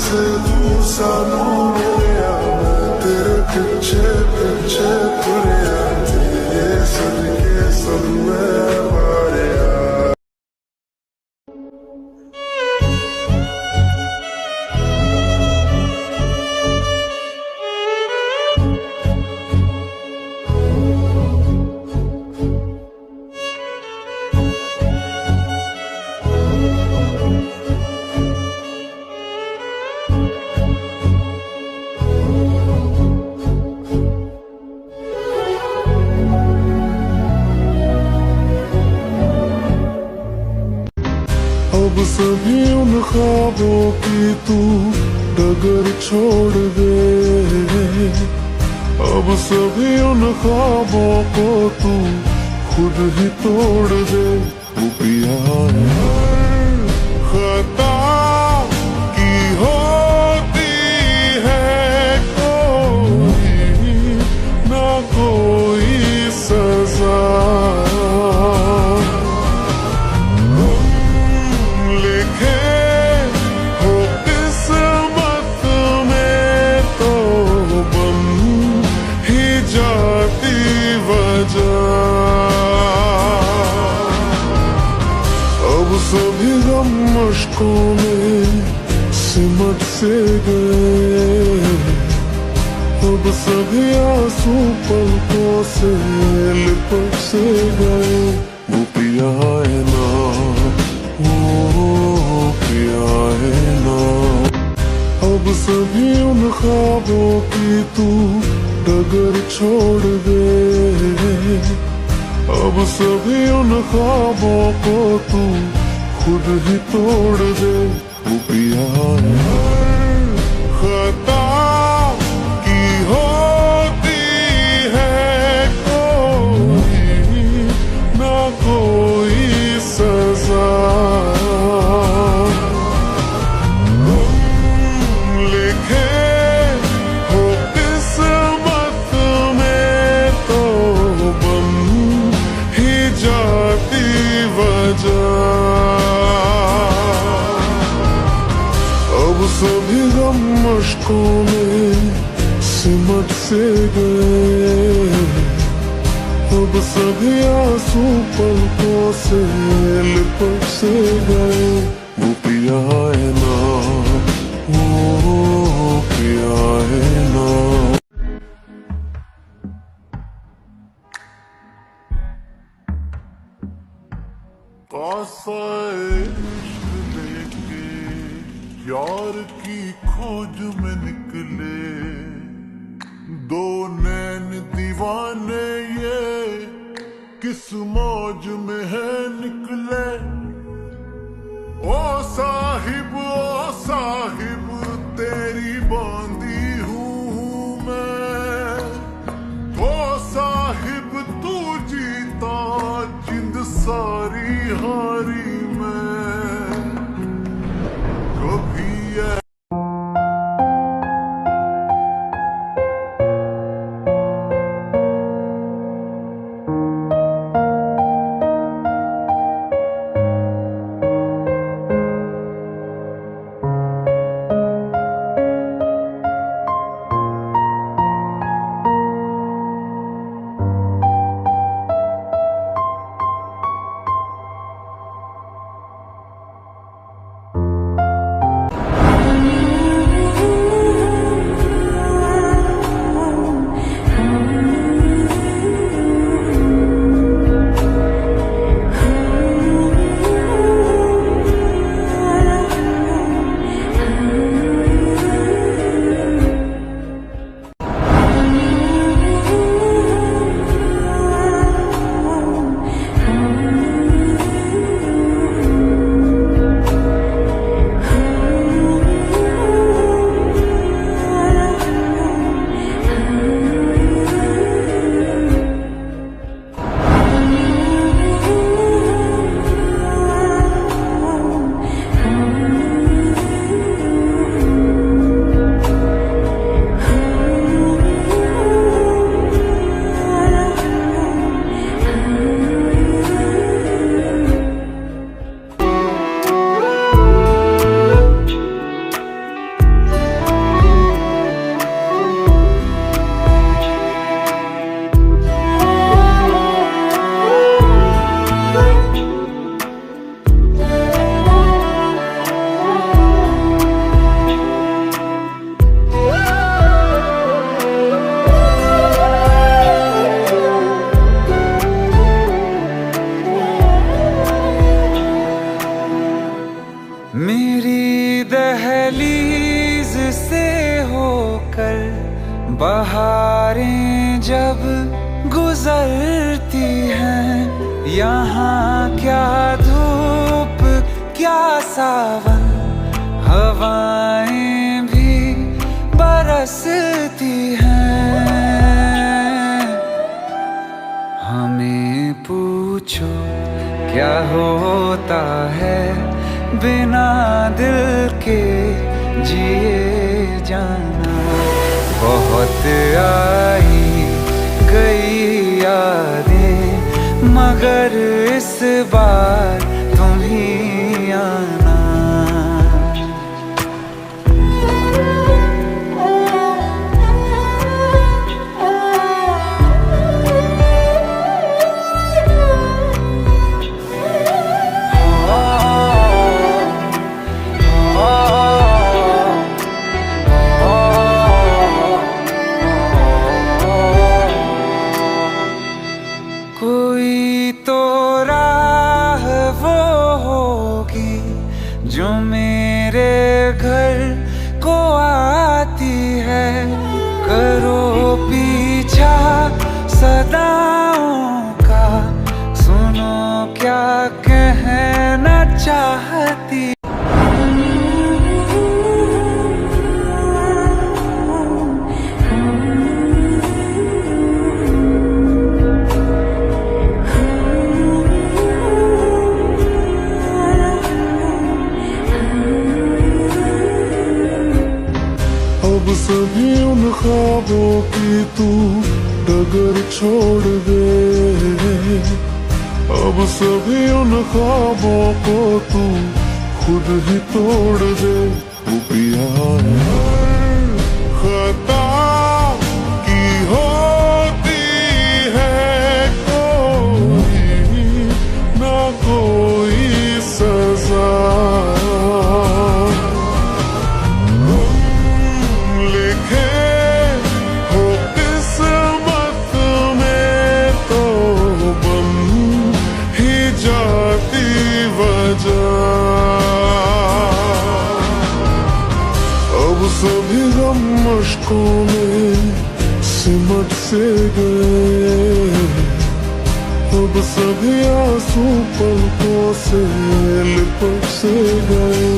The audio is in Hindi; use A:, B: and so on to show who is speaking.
A: से तू सानू मिलिया, तेरे पिछे पिछे तुरिया, तेरे सदके सब मैं मारिया। अब सभी उन ख्वाबों की तू डगर छोड़ दे, अब सभी उन ख्वाबों को तू खुद ही तोड़ दे। वो पिया खता की होती है कोई ना कोई सजा, अब सभी गम मुश्कों में सिमट से गए, अब सभी आंसू पलकों से लिपट से गए। वो पिया है ना, वो पिया है ना। अब सभी उन ख्वाबों की तू डगर छोड़ दे, अब सभी उन ख्वाबों को तू खुद ही तोड़ दे। वो पिया खता की होती है कोई ना कोई सजा, अब सभी गम मुश्कों में सिमट से गए, अब सभी आंसू पलकों से लिपट से गए। वो पिया है ना, वो पिया है ना। यार की खोज में निकले दो नैन दीवाने, ये किस मौज में है निकले। ओ साहिब तेरी बांधी हूँ मैं, ओ साहिब तू जीता जिंद सारी हारी मैं।
B: दहलीज से होकर बहारें जब गुजरती हैं, यहाँ क्या धूप क्या सावन, हवाएं भी बरसती हैं। हमें पूछो क्या होता है बिना दिल के जिए जाना। बहुत आई गई यादें मगर इस बार तुम ही आना। कोई तो राह वो होगी जो मेरे घर को आती है। करो पीछा सदाओं का, सुनो क्या कहना चाहती।
A: अब सभी उन ख्वाबों की तू डगर छोड़ दे। अब सभी उन ख्वाबों को तू खुद ही तोड़ दे। वो पिया खता की होती है कोई ना कोई सजा। अब सभी गम मुश्कों में सिमट से गए। अब सभी आंसू पलकों से लिपट से गए।